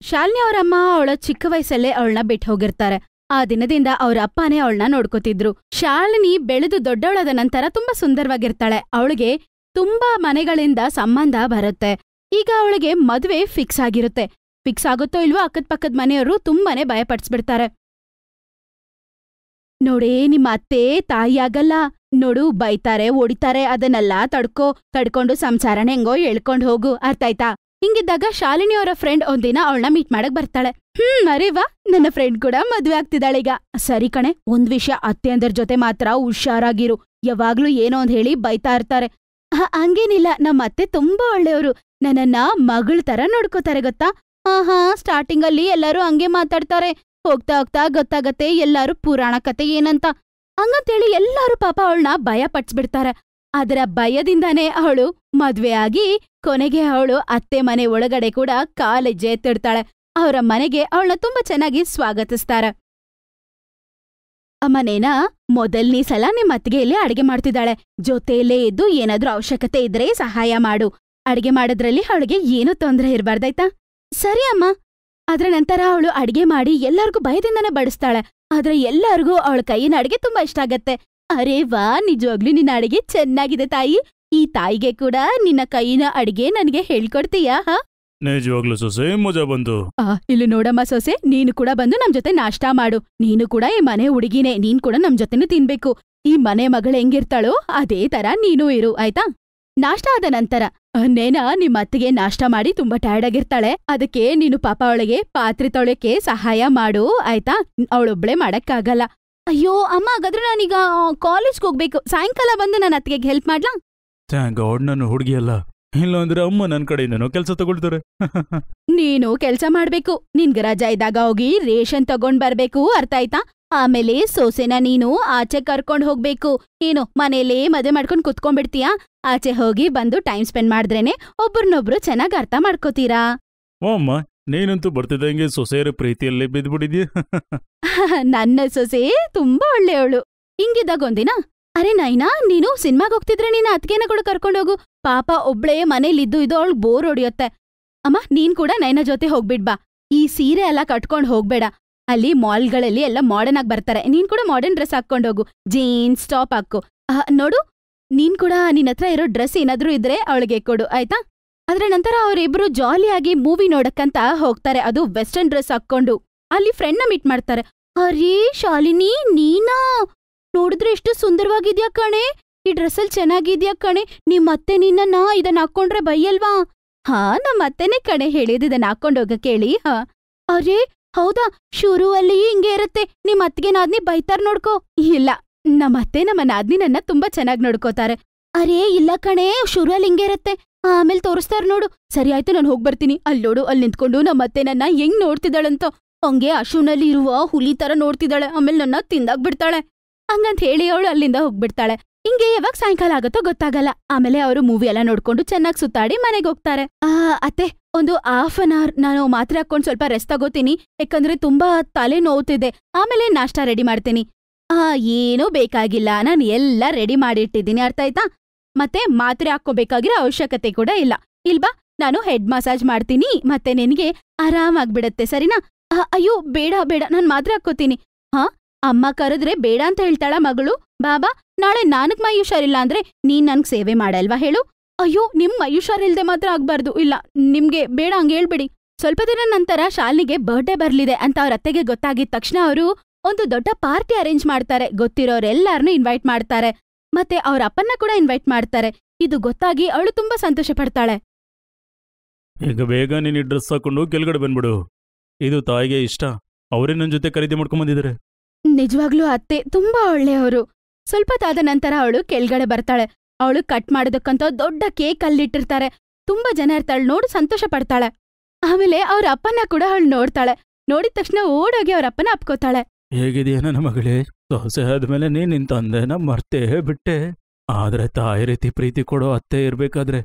ಶಾಲಿನಿ ಅವರಮ್ಮ ಅವಳ ಚಿಕ್ಕ ವಯಸ್ಸಲ್ಲೇ ಅವಳನ್ನ ಬಿಟ್ಟು ಹೋಗಿರ್ತಾರೆ. ಆ ದಿನದಿಂದ ಅವ್ರ ಅಪ್ಪನೇ ಅವಳನ್ನ ನೋಡ್ಕೋತಿದ್ರು. ಶಾಲಿನಿ ಬೆಳೆದು ದೊಡ್ಡವಳಾದ ನಂತರ ತುಂಬಾ ಸುಂದರವಾಗಿರ್ತಾಳೆ. ಅವಳಿಗೆ ತುಂಬಾ ಮನೆಗಳಿಂದ ಸಂಬಂಧ ಬರುತ್ತೆ. ಈಗ ಅವಳಿಗೆ ಮದುವೆ ಫಿಕ್ಸ್ ಆಗಿರುತ್ತೆ. ಫಿಕ್ಸ್ ಆಗುತ್ತೋ ಇಲ್ವೋ ಅಕ್ಕದ ಮನೆಯವರು ತುಂಬಾನೇ ಭಯಪಡಿಸ್ಬಿಡ್ತಾರೆ. ನೋಡೇ ನಿಮ್ಮ ಅತ್ತೆ ತಾಯಿ ಆಗಲ್ಲ, ನೋಡು ಬೈತಾರೆ ಓಡಿತಾರೆ, ಅದನ್ನೆಲ್ಲ ತಡ್ಕೊಂಡು ಸಂಸಾರನ ಹೆಂಗೋ ಎಳ್ಕೊಂಡ್ ಹೋಗು, ಅರ್ಥ ಆಯ್ತಾ? ಹಿಂಗಿದ್ದಾಗ ಶಾಲಿನಿ ಅವರ ಫ್ರೆಂಡ್ ಒಂದಿನ ಅವಳನ್ನ ಮೀಟ್ ಮಾಡಕ್ ಬರ್ತಾಳೆ. ಅರೇ ವಾ, ನನ್ನ ಫ್ರೆಂಡ್ ಕೂಡ ಮದ್ವೆ ಆಗ್ತಿದ್ದಾಳೀಗ. ಸರಿ ಕಣೆ, ಒಂದ್ ವಿಷಯ, ಅತ್ತೆ ಅಂದರ್ ಜೊತೆ ಮಾತ್ರ ಹುಷಾರಾಗಿರು, ಯಾವಾಗ್ಲೂ ಏನೋ ಒಂದ್ ಹೇಳಿ ಬೈತಾ ಇರ್ತಾರೆ. ಹಂಗೇನಿಲ್ಲ, ನಮ್ಮ ಅತ್ತೆ ತುಂಬಾ ಒಳ್ಳೆಯವರು, ನನ್ನನ್ನ ಮಗಳ ತರ ನೋಡ್ಕೋತಾರೆ ಗೊತ್ತಾ. ಸ್ಟಾರ್ಟಿಂಗ್ ಅಲ್ಲಿ ಎಲ್ಲರೂ ಹಂಗೆ ಮಾತಾಡ್ತಾರೆ, ಹೋಗ್ತಾ ಹೋಗ್ತಾ ಗೊತ್ತಾಗತ್ತೆ ಎಲ್ಲಾರು ಪುರಾಣ ಕತೆ ಏನಂತ. ಹಂಗಂತೇಳಿ ಎಲ್ಲಾರು ಪಾಪ ಅವಳನ್ನ ಭಯ ಪಡ್ಸ್ಬಿಡ್ತಾರೆ. ಅದರ ಭಯದಿಂದಾನೇ ಅವಳು ಮದ್ವೆ ಆಗಿ ಕೊನೆಗೆ ಅವಳು ಅತ್ತೆ ಮನೆ ಒಳಗಡೆ ಕೂಡ ಕಾಲೆಜ್ಜೆ ಎತ್ತಿಡ್ತಾಳೆ. ಅವರ ಮನೆಗೆ ಅವಳನ್ನ ತುಂಬಾ ಚೆನ್ನಾಗಿ ಸ್ವಾಗತಿಸ್ತಾರೆ. ಮನೇನ ಮೊದಲನೇ ಸಲ ನಿಮ್ಮ ಅತ್ತಿಗೆ ಇಲ್ಲಿ ಅಡಿಗೆ ಮಾಡ್ತಿದ್ದಾಳೆ. ಜೊತೆಯಲ್ಲೇ ಇದ್ದು ಏನಾದ್ರೂ ಅವಶ್ಯಕತೆ ಇದ್ರೆ ಸಹಾಯ ಮಾಡು. ಅಡಿಗೆ ಮಾಡೋದ್ರಲ್ಲಿ ಅವಳಿಗೆ ಏನೂ ತೊಂದರೆ ಇರಬಾರ್ದಾಯ್ತಾ? ಸರಿ ಅಮ್ಮ. ಅದ್ರ ನಂತರ ಅವಳು ಅಡಿಗೆ ಮಾಡಿ ಎಲ್ಲಾರ್ಗೂ ಭಯದಿಂದನೇ ಬಡಿಸ್ತಾಳೆ. ಆದ್ರೆ ಎಲ್ಲಾರ್ಗೂ ಅವಳ ಕೈಯಿನ ಅಡಿಗೆ ತುಂಬಾ ಇಷ್ಟ ಆಗತ್ತೆ. ಅರೇ ವಾ, ನಿಜವಾಗ್ಲೂ ನಿನ್ನ ಅಡಿಗೆ ಚೆನ್ನಾಗಿದೆ ತಾಯಿ. ಈ ತಾಯಿಗೆ ಕೂಡ ನಿನ್ನ ಕೈಯಿನ ಅಡಿಗೆ ನನಗೆ ಹೇಳ್ಕೊಡ್ತೀಯಾ? ನಿಜವಾಗ್ಲೂ ಸೊಸೆ ಮಜಾ ಬಂತು. ಇಲ್ಲಿ ನೋಡಮ್ಮ ಸೊಸೆ, ನೀನು ಕೂಡ ಬಂದು ನಮ್ ಜೊತೆ ನಾಷ್ಟಾ ಮಾಡು. ನೀನು ಕೂಡ ಈ ಮನೆ ಹುಡುಗಿನೇ, ನೀನ್ ಕೂಡ ನಮ್ ಜೊತೆನೂ ತಿನ್ಬೇಕು. ಈ ಮನೆ ಮಗಳು ಹೆಂಗಿರ್ತಾಳೋ ಅದೇ ತರ ನೀನು ಇರು, ಆಯ್ತಾ? ನಾಷ್ಟಾ ಆದ ನಂತರ ನೇನಾ ನಿಮ್ಮ ಅತ್ತಿಗೆ ನಾಷ್ಟಾ ಮಾಡಿ ತುಂಬಾ ಟಯರ್ಡ್ ಆಗಿರ್ತಾಳೆ. ಅದಕ್ಕೆ ನೀನು ಪಾಪ ಅವಳಿಗೆ ಪಾತ್ರೆ ತೊಳೆಯಕ್ಕೆ ಸಹಾಯ ಮಾಡು, ಆಯ್ತಾ? ಅವಳೊಬ್ಳೆ ಮಾಡಕ್ಕಾಗಲ್ಲ. ಅಯ್ಯೋ ಅಮ್ಮ, ಹಾಗಾದ್ರೆ ನಾನೀಗ ಕಾಲೇಜ್ಗೆ ಹೋಗ್ಬೇಕು. ಸಾಯಂಕಾಲ ಬಂದು ನನ್ನ ಅತ್ತಿಗೆಗೆ ಹೆಲ್ಪ್ ಮಾಡ್ಲಾ? ಥ್ಯಾಂಕ್ ಗಾಡ್, ನನ್ನ ಹುಡುಗಿ ಅಲ್ಲ, ಇಲ್ಲಾಂದ್ರೆ ಅಮ್ಮ ನನ್ ಕಡೆಯಿಂದನೋ ಕೆಲ್ಸ ತಗೊಳ್ತಾರೆ. ನೀನು ಕೆಲ್ಸ ಮಾಡ್ಬೇಕು. ನಿನ್ಗೆ ರಜಾ ಇದ್ದಾಗ ಹೋಗಿ ರೇಷನ್ ತಗೊಂಡ್ ಬರ್ಬೇಕು, ಅರ್ಥ ಆಯ್ತಾ? ಆಮೇಲೆ ಸೊಸೆನ ನೀನು ಆಚೆ ಕರ್ಕೊಂಡ್ ಹೋಗ್ಬೇಕು. ಏನು ಮನೇಲೇ ಮದುವೆ ಮಾಡ್ಕೊಂಡ್ ಕುತ್ಕೊಂಡ್ಬಿಡ್ತೀಯಾ? ಆಚೆ ಹೋಗಿ ಬಂದು ಟೈಮ್ ಸ್ಪೆಂಡ್ ಮಾಡಿದ್ರೇನೆ ಒಬ್ರನ್ನೊಬ್ರು ಚೆನ್ನಾಗ್ ಅರ್ಥ ಮಾಡ್ಕೋತೀರಾ. ಓ ಅಮ್ಮ, ನೀನಂತೂ ಬರ್ತಿದ್ದಂಗೆ ಸೊಸೆಯರ ಪ್ರೀತಿಯಲ್ಲೇ ಬಿದ್ದ್ಬಿಟ್ಟಿದ್ಯಾ. ನನ್ನ ಸೊಸೆ ತುಂಬಾ ಒಳ್ಳೆಯವಳು. ಹಿಂಗಿದ್ದಾಗ ಒಂದಿನ, ಅರೆ ನೈನಾ, ನೀನು ಸಿನಿಮಾಗ್ ಹೋಗ್ತಿದ್ರೆ ನಿನ್ನ ಅತ್ತಿಗೆನ ಕೂಡ ಕರ್ಕೊಂಡೋಗು. ಪಾಪ ಒಬ್ಳೇ ಮನೇಲಿದ್ದು ಇದು ಅವಳು ಬೋರ್ ಹೊಡಿಯತ್ತೆ. ಅಮ್ಮ, ನೀನ್ ಕೂಡ ನೈನಾ ಜೊತೆ ಹೋಗ್ಬಿಡ್ಬಾ. ಈ ಸೀರೆ ಎಲ್ಲ ಕಟ್ಕೊಂಡ್ ಹೋಗ್ಬೇಡ. ಅಲ್ಲಿ ಮಾಲ್ಗಳಲ್ಲಿ ಎಲ್ಲ ಮಾಡರ್ನ್ ಆಗಿ ಬರ್ತಾರೆ. ನೀನ್ ಕೂಡ ಮಾಡರ್ನ್ ಡ್ರೆಸ್ ಹಾಕೊಂಡೋಗು, ಜೀನ್ಸ್ ಟಾಪ್ ಹಾಕು. ನೋಡು, ನೀನ್ ಕೂಡ ನಿನ್ನ ಹತ್ರ ಇರೋ ಡ್ರೆಸ್ ಏನಾದ್ರೂ ಇದ್ರೆ ಅವಳಿಗೆ ಕೊಡು, ಆಯ್ತಾ? ಅದ್ರ ನಂತರ ಅವರಿಬ್ರು ಜಾಲಿಯಾಗಿ ಮೂವಿ ನೋಡಕ್ಕಂತ ಹೋಗ್ತಾರೆ, ಅದು ವೆಸ್ಟರ್ನ್ ಡ್ರೆಸ್ ಹಾಕೊಂಡು. ಅಲ್ಲಿ ಫ್ರೆಂಡ್ನ ಮೀಟ್ ಮಾಡ್ತಾರೆ. ಅರೇ ಶಾಲಿನಿ, ನೀನಾ? ನೋಡಿದ್ರೆ ಎಷ್ಟು ಸುಂದರವಾಗಿದ್ಯಾ ಕಣೆ, ಈ ಡ್ರೆಸ್ಸಲ್ಲಿ ಚೆನ್ನಾಗಿದ್ಯಾ ಕಣೆ. ನಿಮ್ಮತ್ತೆ ನಿನ್ನ ಇದನ್ನ ಹಾಕೊಂಡ್ರೆ ಬೈಯಲ್ವಾ? ನಮ್ಮ ಅತ್ತೆನೇ ಕಣೆ ಹೇಳಿದ್ ಇದನ್ನ ಹಾಕೊಂಡೋಗಕ್ಕೆ ಹೇಳಿ. ಅರೇ ಹೌದಾ, ಶುರುವಲ್ಲಿ ಹಿಂಗೆ ಇರತ್ತೆ. ನಿಮ್ ಅತ್ತಿಗೆ ನಾದ್ನಿ ಬೈತಾರ್ ನೋಡ್ಕೋ. ಇಲ್ಲ, ನಮ್ಮತ್ತೆ ನಮ್ಮ ನಾದ್ನಿ ನನ್ನ ತುಂಬಾ ಚೆನ್ನಾಗ್ ನೋಡ್ಕೋತಾರೆ. ಅರೇ ಇಲ್ಲ ಕಣೆ, ಶುರುವಲ್ಲಿ ಹಿಂಗೆ ಇರತ್ತೆ, ಆಮೇಲೆ ತೋರಿಸ್ತಾರ ನೋಡು. ಸರಿ ಆಯ್ತು, ನಾನು ಹೋಗ್ಬರ್ತೀನಿ. ಅಲ್ಲಿ ನೋಡು, ಅಲ್ಲಿ ನಿಂತ್ಕೊಂಡು ನಮ್ಮತ್ತೆ ನನ್ನ ಹೆಂಗ್ ನೋಡ್ತಿದ್ದಾಳಂತ. ಹಂಗೆ ಹಶುನಲ್ಲಿ ಇರುವ ಹುಲಿ ತರ ನೋಡ್ತಿದ್ದಾಳೆ. ಆಮೇಲೆ ನನ್ನ ತಿಂದಾಗ್ಬಿಡ್ತಾಳೆ. ಹಂಗಂತ ಹೇಳಿ ಅವಳು ಅಲ್ಲಿಂದ ಹೋಗ್ಬಿಡ್ತಾಳೆ. ಹಿಂಗೆ ಯಾವಾಗ ಸಾಯಂಕಾಲ ಆಗತ್ತೋ ಗೊತ್ತಾಗಲ್ಲ. ಆಮೇಲೆ ಅವರು ಮೂವಿ ಎಲ್ಲ ನೋಡ್ಕೊಂಡು ಚೆನ್ನಾಗ್ ಸುತ್ತಾಡಿ ಮನೆಗೆ ಹೋಗ್ತಾರೆ. ಅತ್ತೆ, ಒಂದು ಹಾಫ್ ಅನ್ ಅವರ್ ನಾನು ಮಾತ್ರೆ ಹಾಕೊಂಡ್ ಸ್ವಲ್ಪ ರೆಸ್ಟ್ ತಗೋತೀನಿ, ಯಾಕಂದ್ರೆ ತುಂಬಾ ತಲೆ ನೋವ್ತಿದೆ. ಆಮೇಲೆ ನಾಷ್ಟಾ ರೆಡಿ ಮಾಡ್ತೀನಿ. ಏನೂ ಬೇಕಾಗಿಲ್ಲ, ನಾನು ಎಲ್ಲ ರೆಡಿ ಮಾಡಿಟ್ಟಿದ್ದೀನಿ, ಅರ್ಥ ಆಯ್ತಾ? ಮತ್ತೆ ಮಾತ್ರೆ ಹಾಕೋಬೇಕಾಗಿರೋ ಅವಶ್ಯಕತೆ ಕೂಡ ಇಲ್ಲ. ಇಲ್ಬಾ, ನಾನು ಹೆಡ್ ಮಸಾಜ್ ಮಾಡ್ತೀನಿ, ಮತ್ತೆ ನಿನಗೆ ಆರಾಮಾಗ್ಬಿಡತ್ತೆ, ಸರಿನಾ? ಅಯ್ಯೋ ಬೇಡ ಬೇಡ, ನಾನ್ ಮಾತ್ರೆ ಹಾಕೋತೀನಿ. ಅಮ್ಮ ಕರೆದ್ರೆ ಬೇಡ ಅಂತ ಹೇಳ್ತಾಳ ಮಗಳು? ಬಾಬಾ, ನಾಳೆ ನಾನಕ್ ಮೈ ಹುಷಾರಿಲ್ಲ ಅಂದ್ರೆ ನೀನ್ ನನ್ಗ್ ಸೇವೆ ಮಾಡಲ್ವಾ ಹೇಳು? ಅಯ್ಯೋ, ನಿಮ್ ಮೈ ಹುಷಾರಿಲ್ದೆ ಮಾತ್ರ ಆಗ್ಬಾರ್ದು. ಇಲ್ಲ, ನಿಮ್ಗೆ ಬೇಡ ಹಂಗ ಹೇಳ್ಬಿಡಿ. ಸ್ವಲ್ಪ ದಿನ ನಂತರ ಶಾಲಿನಿಗೆ ಬರ್ಡೇ ಬರ್ಲಿದೆ ಅಂತ ಅವ್ರ ಅತ್ತೆಗೆ ಗೊತ್ತಾಗಿದ ತಕ್ಷಣ ಅವರು ಒಂದು ದೊಡ್ಡ ಪಾರ್ಟಿ ಅರೇಂಜ್ ಮಾಡ್ತಾರೆ. ಗೊತ್ತಿರೋರೆಲ್ಲಾರನ್ನೂ ಇನ್ವೈಟ್ ಮಾಡ್ತಾರೆ, ಮತ್ತೆ ಅವ್ರ ಅಪ್ಪನ್ನ ಕೂಡ ಇನ್ವೈಟ್ ಮಾಡ್ತಾರೆ. ಇದು ಗೊತ್ತಾಗಿ ಅವಳು ತುಂಬಾ ಸಂತೋಷ ಪಡ್ತಾಳೆ. ಈಗ ಬೇಗ ನೀನು ಡ್ರೆಸ್ ಹಾಕೊಂಡು ಕೆಳಗಡೆ ಬಂದ್ಬಿಡು, ಇದು ತಾಯಿಗೆ ಇಷ್ಟ. ಅವರೇ ನನ್ನ ಜೊತೆ ಖರೀದಿ ಮಾಡ್ಕೊಂಬಂದಿದ್ದಾರೆ. ನಿಜವಾಗ್ಲೂ ಅತ್ತೆ ತುಂಬಾ ಒಳ್ಳೆಯವರು. ಸ್ವಲ್ಪ ತಾದ ನಂತರ ಅವಳು ಕೆಳಗಡೆ ಬರ್ತಾಳೆ. ಅವಳು ಕಟ್ ಮಾಡೋದಕ್ಕಂತ ದೊಡ್ಡ ಕೇಕ್ ಅಲ್ಲಿಟ್ಟಿರ್ತಾರೆ. ತುಂಬಾ ಜನ ಇರ್ತಾಳೆ, ನೋಡಿ ಸಂತೋಷ ಪಡ್ತಾಳೆ. ಆಮೇಲೆ ಅವ್ರ ಅಪ್ಪನ ಕೂಡ ಅವಳು ನೋಡ್ತಾಳೆ. ನೋಡಿದ ತಕ್ಷಣ ಓಡೋಗಿ ಅವ್ರ ಅಪ್ಪನ ಅಪ್ಕೋತಾಳೆ. ಹೇಗಿದೆಯಾ ನನ್ನ ಮಗಳೇ? ದೋಸೆ ಆದ್ಮೇಲೆ ನೀನ್ ನಿನ್ ತಂದೆನ ಮರ್ತೇ ಬಿಟ್ಟೆ. ಆದ್ರೆ ತಾಯಿ ರೀತಿ ಪ್ರೀತಿ ಕೊಡೋ ಅತ್ತೆ ಇರ್ಬೇಕಾದ್ರೆ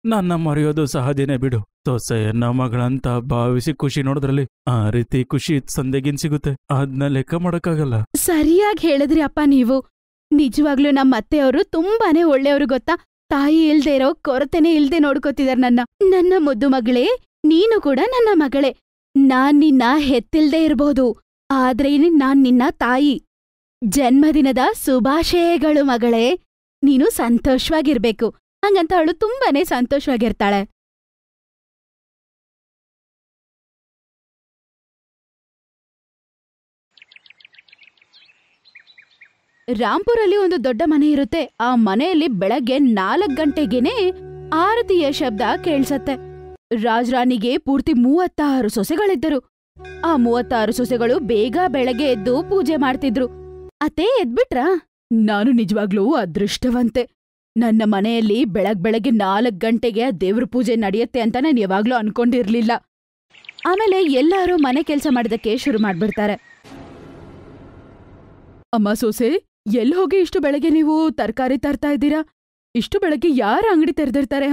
ನನ್ನ ಮರೆಯೋದು ಸಹಜನೇ ಬಿಡು. ದೋಸೆಯನ್ನ ಮಗಳಂತ ಭಾವಿಸಿ ಖುಷಿ ನೋಡಿದ್ರಲ್ಲಿ ಆ ರೀತಿ ಖುಷಿ ಸಂದೆಗಿನ್ ಸಿಗುತ್ತೆ, ಅದನ್ನ ಲೆಕ್ಕ ಮಾಡಕ್ಕಾಗಲ್ಲ. ಸರಿಯಾಗಿ ಹೇಳಿದ್ರಿ ಅಪ್ಪ ನೀವು. ನಿಜವಾಗ್ಲೂ ನಮ್ಮ ಅತ್ತೆಯವರು ತುಂಬಾನೇ ಒಳ್ಳೆಯವರು ಗೊತ್ತಾ. ತಾಯಿ ಇಲ್ದೇ ಇರೋ ಕೊರತೆನೇ ಇಲ್ದೆ ನೋಡ್ಕೋತಿದಾರ ನನ್ನ ಮುದ್ದು ಮಗಳೇ. ನೀನು ಕೂಡ ನನ್ನ ಮಗಳೇ. ನಾನ್ ನಿನ್ನ ಹೆತ್ತಿಲ್ದೇ ಇರ್ಬೋದು, ಆದ್ರೆ ನಾನ್ ನಿನ್ನ ತಾಯಿ. ಜನ್ಮದಿನದ ಶುಭಾಶಯಗಳು ಮಗಳೇ. ನೀನು ಸಂತೋಷವಾಗಿರ್ಬೇಕು. ಹಂಗಂತ ಅವಳು ತುಂಬಾನೇ ಸಂತೋಷವಾಗಿರ್ತಾಳೆ. ರಾಂಪುರಲ್ಲಿ ಒಂದು ದೊಡ್ಡ ಮನೆ ಇರುತ್ತೆ. ಆ ಮನೆಯಲ್ಲಿ ಬೆಳಗ್ಗೆ 4 ಗಂಟೆಗೇನೆ ಆರತಿಯ ಶಬ್ದ ಕೇಳ್ಸತ್ತೆ. ರಾಜ್ರಾಣಿಗೆ ಪೂರ್ತಿ 36 ಸೊಸೆಗಳಿದ್ದರು. ಆ 36 ಸೊಸೆಗಳು ಬೇಗ ಬೆಳಗ್ಗೆ ಎದ್ದು ಪೂಜೆ ಮಾಡ್ತಿದ್ರು. ಅತ್ತೆ ಎದ್ಬಿಟ್ರಾ? ನಾನು ನಿಜವಾಗ್ಲೂ ಅದೃಷ್ಟವಂತೆ. ನನ್ನ ಮನೆಯಲ್ಲಿ ಬೆಳಗ್ಗೆ 4 ಗಂಟೆಗೆ ದೇವ್ರ ಪೂಜೆ ನಡೆಯುತ್ತೆ ಅಂತ ನಾನು ಯಾವಾಗ್ಲೂ ಅನ್ಕೊಂಡಿರ್ಲಿಲ್ಲ. ಆಮೇಲೆ ಎಲ್ಲರೂ ಮನೆ ಕೆಲಸ ಮಾಡೋದಕ್ಕೆ ಶುರು ಮಾಡ್ಬಿಡ್ತಾರೆ. ಅಮ್ಮ ಸೊಸೆ, ಎಲ್ಲಿ ಹೋಗಿ ಇಷ್ಟು ಬೆಳಗ್ಗೆ ನೀವು ತರಕಾರಿ ತರ್ತಾ ಇದ್ದೀರಾ? ಇಷ್ಟು ಬೆಳಗ್ಗೆ ಯಾರ ಅಂಗಡಿ ತೆರೆದಿರ್ತಾರೆ?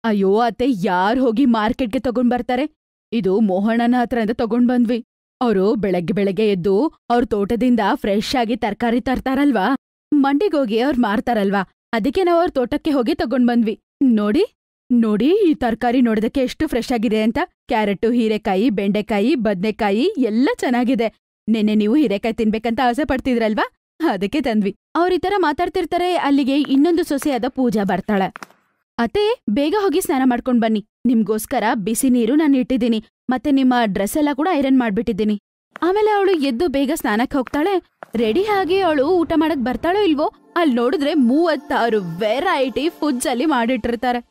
ಅಯ್ಯೋ ಅತ್ತೆ, ಯಾರ್ ಹೋಗಿ ಮಾರ್ಕೆಟ್ಗೆ ತಗೊಂಡ್ ಬರ್ತಾರೆ? ಇದು ಮೋಹಣ್ಣನ ಹತ್ರದಿಂದ ತಗೊಂಡ್ ಬಂದ್ವಿ. ಅವರು ಬೆಳಗ್ಗೆ ಎದ್ದು ಅವ್ರ ತೋಟದಿಂದ ಫ್ರೆಶ್ ಆಗಿ ತರಕಾರಿ ತರ್ತಾರಲ್ವಾ, ಮಂಡಿಗೋಗಿ ಅವ್ರು ಮಾರ್ತಾರಲ್ವಾ, ಅದಕ್ಕೆ ನಾವು ಅವ್ರ ತೋಟಕ್ಕೆ ಹೋಗಿ ತಗೊಂಡ್ ಬಂದ್ವಿ. ನೋಡಿ ನೋಡಿ, ಈ ತರಕಾರಿ ನೋಡೋದಕ್ಕೆ ಎಷ್ಟು ಫ್ರೆಶ್ ಆಗಿದೆ ಅಂತ. ಕ್ಯಾರೆಟು, ಹೀರೆಕಾಯಿ, ಬೆಂಡೆಕಾಯಿ, ಬದ್ನೆಕಾಯಿ ಎಲ್ಲ ಚೆನ್ನಾಗಿದೆ. ನೆನ್ನೆ ನೀವು ಹೀರೆಕಾಯಿ ತಿನ್ಬೇಕಂತ ಆಸೆ ಪಡ್ತಿದ್ರಲ್ವಾ, ಅದಕ್ಕೆ ತಂದ್ವಿ. ಅವ್ರೀತರ ಮಾತಾಡ್ತಿರ್ತಾರೆ. ಅಲ್ಲಿಗೆ ಇನ್ನೊಂದು ಸೊಸೆಯಾದ ಪೂಜಾ ಬರ್ತಾಳೆ. ಅತ್ತೆ, ಬೇಗ ಹೋಗಿ ಸ್ನಾನ ಮಾಡ್ಕೊಂಡ್ ಬನ್ನಿ. ನಿಮ್ಗೋಸ್ಕರ ಬಿಸಿ ನೀರು ನಾನು ಇಟ್ಟಿದ್ದೀನಿ. ಮತ್ತೆ ನಿಮ್ಮ ಡ್ರೆಸ್ ಎಲ್ಲ ಕೂಡ ಐರನ್ ಮಾಡ್ಬಿಟ್ಟಿದ್ದೀನಿ. ಆಮೇಲೆ ಅವಳು ಎದ್ದು ಬೇಗ ಸ್ನಾನಕ್ಕೆ ಹೋಗ್ತಾಳೆ. ರೆಡಿ ಆಗಿ ಅವಳು ಊಟ ಮಾಡಕ್ ಬರ್ತಾಳೋ ಇಲ್ವೋ, ಅಲ್ಲಿ ನೋಡಿದ್ರೆ 36 ವೆರೈಟಿ ಫುಡ್ಸ್ ಅಲ್ಲಿ ಮಾಡಿಟ್ಟಿರ್ತಾರೆ.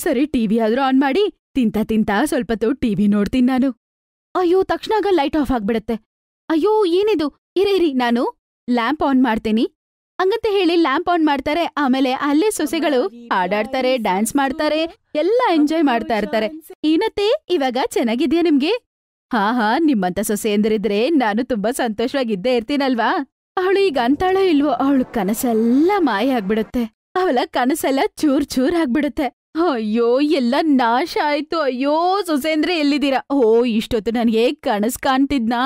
ಸರಿ, ಟಿವಿ ಆದ್ರೂ ಆನ್ ಮಾಡಿ. ತಿಂತ ಸ್ವಲ್ಪತ್ತು ಟಿವಿ ನೋಡ್ತೀನಿ ನಾನು. ಅಯ್ಯೋ, ತಕ್ಷಣ ಆಗ ಲೈಟ್ ಆಫ್ ಆಗ್ಬಿಡತ್ತೆ. ಅಯ್ಯೋ ಏನಿದು, ಇರಿ ನಾನು ಲ್ಯಾಂಪ್ ಆನ್ ಮಾಡ್ತೀನಿ ಹಂಗಂತ ಹೇಳಿ ಲ್ಯಾಂಪ್ ಆನ್ ಮಾಡ್ತಾರೆ. ಆಮೇಲೆ ಅಲ್ಲೇ ಸೊಸೆಗಳು ಹಾಡಾಡ್ತಾರೆ, ಡ್ಯಾನ್ಸ್ ಮಾಡ್ತಾರೆ, ಎಲ್ಲ ಎಂಜಾಯ್ ಮಾಡ್ತಾ ಇರ್ತಾರೆ. ಏನತ್ತೆ, ಇವಾಗ ಚೆನ್ನಾಗಿದ್ಯಾ ನಿಮ್ಗೆ? ಹಾ, ನಿಮ್ಮಂತ ಸೊಸೆ ಎಂದ್ರಿದ್ರೆ ನಾನು ತುಂಬಾ ಸಂತೋಷವಾಗಿದ್ದೇ ಇರ್ತೀನಲ್ವಾ? ಅವಳು ಈಗ ಅಂತಾಳೋ ಇಲ್ವೋ, ಅವಳು ಕನಸೆಲ್ಲ ಮಾಯ ಆಗ್ಬಿಡುತ್ತೆ. ಅವಳ ಕನಸೆಲ್ಲ ಚೂರ್ ಆಗ್ಬಿಡುತ್ತೆ. ಅಯ್ಯೋ, ಎಲ್ಲ ನಾಶ ಆಯ್ತು. ಅಯ್ಯೋ ಸೊಸೆಂದ್ರೆ ಎಲ್ಲಿದ್ದೀರಾ? ಇಷ್ಟೊತ್ತು ನನಗೆ ಕನಸು ಕಾಣ್ತಿದ್ನಾ?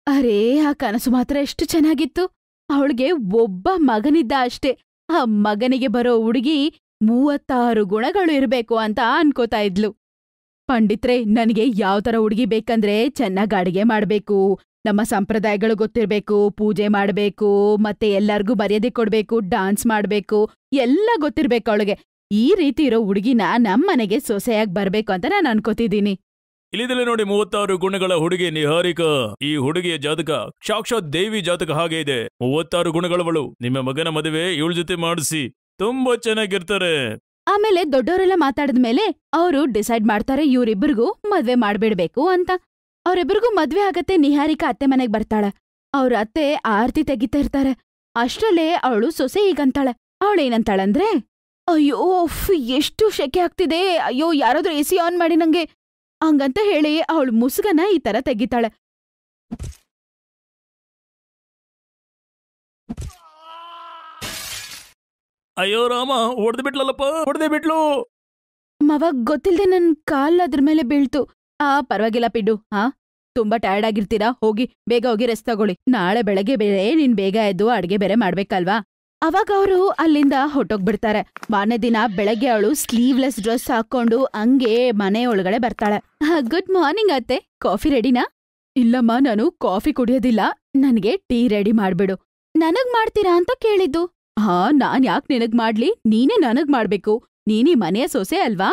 ಅರೇ, ಆ ಕನಸು ಮಾತ್ರ ಎಷ್ಟು ಚೆನ್ನಾಗಿತ್ತು. ಅವಳಿಗೆ ಒಬ್ಬ ಮಗನಿದ್ದ ಅಷ್ಟೇ. ಆ ಮಗನಿಗೆ ಬರೋ ಹುಡುಗಿ 36 ಗುಣಗಳು ಇರ್ಬೇಕು ಅಂತ ಅನ್ಕೋತಾ ಇದ್ಲು. ಪಂಡಿತ್ರೆ, ನನಗೆ ಯಾವ ತರ ಹುಡುಗಿ ಬೇಕಂದ್ರೆ ಚೆನ್ನಾಗ್ ಅಡಿಗೆ ಮಾಡ್ಬೇಕು, ನಮ್ಮ ಸಂಪ್ರದಾಯಗಳು ಗೊತ್ತಿರ್ಬೇಕು, ಪೂಜೆ ಮಾಡ್ಬೇಕು, ಮತ್ತೆ ಎಲ್ಲರಿಗೂ ಮರ್ಯಾದೆ ಕೊಡ್ಬೇಕು, ಡಾನ್ಸ್ ಮಾಡ್ಬೇಕು, ಎಲ್ಲ ಗೊತ್ತಿರ್ಬೇಕು ಅವಳಿಗೆ. ಈ ರೀತಿ ಇರೋ ಹುಡುಗಿನ ನಮ್ಮನೆಗೆ ಸೊಸೆಯಾಗಿ ಬರ್ಬೇಕು ಅಂತ ನಾನು ಅನ್ಕೋತಿದ್ದೀನಿ. ಇಲ್ಲಿದಲ್ಲೇ ನೋಡಿ 36 ಗುಣಗಳ ಹುಡುಗಿ ನಿಹಾರಿಕಾ. ಈ ಹುಡುಗಿಯ ಜಾತಕ ಸಾಕ್ಷಾತ್ ದೇವಿ ಜಾತಕ ಹಾಗೆ ಇದೆ. 36 ಗುಣಗಳವಳು. ನಿಮ್ಮ ಮಗನ ಮದುವೆ ಇವಳ ಜೊತೆ ಮಾಡಿಸಿ, ತುಂಬಾ ಚೆನ್ನಾಗಿರ್ತಾರೆ. ಆಮೇಲೆ ದೊಡ್ಡವರೆಲ್ಲ ಮಾತಾಡಿದ್ಮೇಲೆ ಅವರು ಡಿಸೈಡ್ ಮಾಡ್ತಾರೆ ಇವ್ರಿಬ್ರಿಗೂ ಮದ್ವೆ ಮಾಡ್ಬಿಡ್ಬೇಕು ಅಂತ. ಅವ್ರಿಬ್ರಿಗೂ ಮದ್ವೆ ಆಗತ್ತೆ. ನಿಹಾರಿಕಾ ಅತ್ತೆ ಮನೆಗ್ ಬರ್ತಾಳೆ. ಅವ್ರ ಅತ್ತೆ ಆರತಿ ತೆಗಿತಾ ಇರ್ತಾರೆ. ಅಷ್ಟ್ರಲ್ಲೇ ಅವಳು ಸೊಸೆ ಈಗಂತಾಳೆ. ಅವಳೇನಂತಾಳಂದ್ರೆ, ಅಯ್ಯೋ ಎಷ್ಟು ಶೆಕೆ ಆಗ್ತಿದೆ, ಅಯ್ಯೋ ಯಾರಾದ್ರೂ ಎಸಿ ಆನ್ ಮಾಡಿ ನಂಗೆ ಹಂಗಂತ ಹೇಳಿ ಅವಳು ಮುಸುಗನ ಈ ತರ ತೆಗಿತಾಳೆ. ಅಯ್ಯೋ ರಾಮ, ಹೊಡೆದು ಬಿಟ್ಲಲ್ಲಪ್ಪ, ಹೊಡೆದೇ ಬಿಟ್ಲು. ಮವಾಗ ಗೊತ್ತಿಲ್ದೆ ನನ್ ಕಾಲ್ ಅದ್ರ ಮೇಲೆ ಬೀಳ್ತು. ಪರವಾಗಿಲ್ಲ ಪಿಡ್ಡು. ತುಂಬಾ ಟಯರ್ಡ್ ಆಗಿರ್ತೀರಾ, ಬೇಗ ಹೋಗಿ ರೆಸ್ಟ್ ತಗೊಳ್ಳಿ. ನಾಳೆ ಬೆಳಗ್ಗೆ ಬೇರೆ ನೀನ್ ಬೇಗ ಎದ್ದು ಅಡ್ಗೆ ಬೇರೆ ಮಾಡ್ಬೇಕಲ್ವಾ? ಅವಾಗ ಅವರು ಅಲ್ಲಿಂದ ಹೊಟ್ಟೋಗ್ಬಿಡ್ತಾರೆ. ಮಾರನೇ ದಿನ ಬೆಳಗ್ಗೆ ಅವಳು ಸ್ಲೀವ್ಲೆಸ್ ಡ್ರೆಸ್ ಹಾಕೊಂಡು ಹಂಗೆ ಮನೆ ಒಳಗಡೆ ಬರ್ತಾಳೆ. ಗುಡ್ ಮಾರ್ನಿಂಗ್ ಅತ್ತೆ, ಕಾಫಿ ರೆಡಿನಾ? ಇಲ್ಲಮ್ಮ, ನಾನು ಕಾಫಿ ಕುಡಿಯೋದಿಲ್ಲ, ನನಗೆ ಟೀ ರೆಡಿ ಮಾಡ್ಬಿಡು. ನನಗ್ ಮಾಡ್ತೀರಾ ಅಂತ ಕೇಳಿದ್ದು. ನಾನ್ ಯಾಕ್ ನಿನಗ್ ಮಾಡ್ಲಿ, ನೀನೇ ನನಗ್ ಮಾಡ್ಬೇಕು. ನೀನೀ ಮನೆಯ ಸೊಸೆ ಅಲ್ವಾ?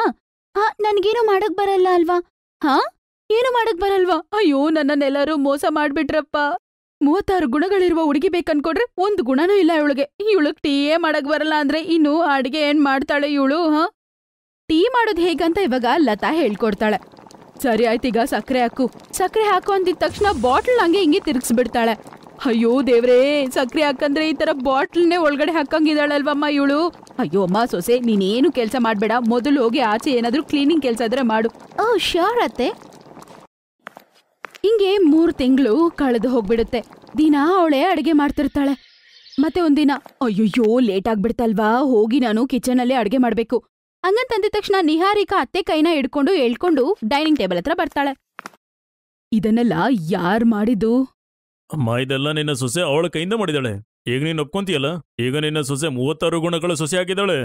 ನನ್ಗೇನು ಮಾಡಕ್ ಬರಲ್ಲ ಅಲ್ವಾ? ಏನು ಮಾಡಕ್ ಬರಲ್ವಾ? ಅಯ್ಯೋ, ನನ್ನನ್ನೆಲ್ಲರೂ ಮೋಸ ಮಾಡ್ಬಿಟ್ರಪ್ಪ. 36 ಗುಣಗಳಿರುವ ಹುಡುಗಿ ಬೇಕನ್ಕೊಂಡ್ರೆ ಒಂದು ಗುಣನೂ ಇಲ್ಲ ಇವಳಿಗೆ. ಇವಳಗ್ ಟೀಯೇ ಮಾಡಕ್ ಬರಲ್ಲ ಅಂದ್ರೆ ಇನ್ನು ಅಡ್ಗೆ ಏನ್ ಮಾಡ್ತಾಳೆ ಇವಳು? ಟೀ ಮಾಡೋದ್ ಹೇಗಂತ ಇವಾಗ ಲತಾ ಹೇಳ್ಕೊಡ್ತಾಳೆ. ಸರಿ ಆಯ್ತು, ಈಗ ಸಕ್ಕರೆ ಹಾಕು. ಸಕ್ಕರೆ ಹಾಕು ಅಂದಿದ ತಕ್ಷಣ ಬಾಟ್ಲ್ ಹಂಗೆ ಹಿಂಗೆ ತಿರ್ಗಿಸ್ಬಿಡ್ತಾಳೆ. ಅಯ್ಯೋ ದೇವ್ರೇ, ಸಕ್ಕರೆ ಹಾಕಂದ್ರೆ ಈ ತರ ಬಾಟ್ಲ್ನೇ ಒಳಗಡೆ ಹಾಕಂಗಿದಾಳಲ್ವಮ್ಮ ಇವಳು. ಅಯ್ಯೋ ಅಮ್ಮ ಸೊಸೆ, ನೀನೇನು ಕೆಲ್ಸ ಮಾಡ್ಬೇಡ, ಮೊದಲು ಹೋಗಿ ಆಚೆ ಏನಾದ್ರೂ ಕ್ಲೀನಿಂಗ್ ಕೆಲ್ಸ ಇದ್ರೆ ಮಾಡು. ಶ್ಯೂರ್ ಅತ್ತೆ. ಹಿಂಗೆ 3 ತಿಂಗಳು ಕಳೆದು ಹೋಗ್ಬಿಡುತ್ತೆ. ದಿನ ಅವಳೇ ಅಡ್ಗೆ ಮಾಡ್ತಿರ್ತಾಳೆ. ಮತ್ತೆ ಒಂದಿನ, ಅಯ್ಯಯ್ಯೋ ಲೇಟ್ ಆಗ್ಬಿಡ್ತಲ್ವಾ, ಹೋಗಿ ನಾನು ಕಿಚನಲ್ಲೇ ಅಡ್ಗೆ ಮಾಡ್ಬೇಕು ಹಂಗಂತಂದಿದ ತಕ್ಷಣ ನಿಹಾರಿಕಾ ಅತ್ತೆ ಕೈನ ಹಿಡ್ಕೊಂಡು ಹೇಳ್ಕೊಂಡು ಡೈನಿಂಗ್ ಟೇಬಲ್ ಹತ್ರ ಬರ್ತಾಳೆ. ಇದನ್ನೆಲ್ಲ ಯಾರ್ ಮಾಡಿದ್ದು? ಅಮ್ಮ, ಇದೆಲ್ಲ ನಿನ್ನ ಸೊಸೆ ಅವಳ ಕೈಯಿಂದ ಮಾಡಿದಾಳೆ. ಈಗ ನೀನ್ ಒಪ್ಕೊಂತೀಯಲ್ಲ, ಈಗ ನಿನ್ನ ಸೊಸೆ 36 ಗುಣಗಳ ಸೊಸೆ ಆಗಿದ್ದಾಳೆ.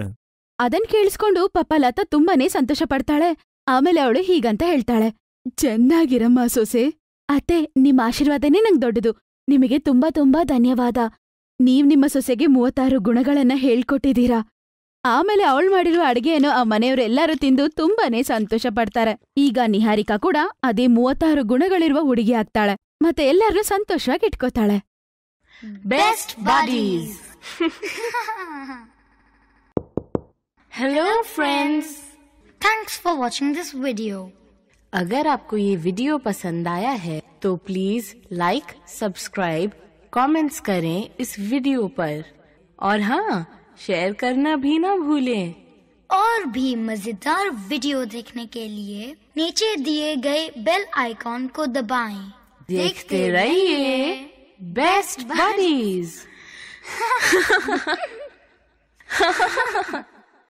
ಅದನ್ ಕೇಳಿಸ್ಕೊಂಡು ಪಾಪ ಲತಾ ತುಂಬಾನೇ ಸಂತೋಷ ಪಡ್ತಾಳೆ. ಆಮೇಲೆ ಅವಳು ಹೀಗಂತ ಹೇಳ್ತಾಳೆ, ಚೆನ್ನಾಗಿರಮ್ಮ ಸೊಸೆ. ಅತ್ತೆ, ನಿಮ್ ಆಶೀರ್ವಾದನೇ ನಂಗ್ ದೊಡ್ಡದು. ನಿಮಗೆ ತುಂಬಾ ತುಂಬಾ ಧನ್ಯವಾದ. ನೀವ್ ನಿಮ್ಮ ಸೊಸೆಗೆ 36 ಗುಣಗಳನ್ನ ಹೇಳ್ಕೊಟ್ಟಿದೀರಾ. ಆಮೇಲೆ ಅವಳು ಮಾಡಿರುವ ಅಡ್ಗೆಯನ್ನು ಆ ಮನೆಯವರೆಲ್ಲರೂ ತಿಂದು ತುಂಬಾನೇ ಸಂತೋಷ ಪಡ್ತಾರೆ. ಈಗ ನಿಹಾರಿಕಾ ಕೂಡ ಅದೇ 36 ಗುಣಗಳಿರುವ ಹುಡುಗಿ ಆಗ್ತಾಳೆ ಮತ್ತೆ ಎಲ್ಲರನ್ನೂ ಸಂತೋಷವಾಗಿ ಇಟ್ಕೋತಾಳೆ. Best buddies. Hello friends. Thanks for watching this video. अगर आपको ये वीडियो पसंद आया है तो प्लीज लाइक, सब्सक्राइब, कमेंट्स करें इस वीडियो पर और हाँ, शेयर करना भी ना भूलें। और भी मजेदार वीडियो देखने के लिए नीचे दिए गए बेल आइकॉन को दबाएं। देखते रहिए बेस्ट बडीज।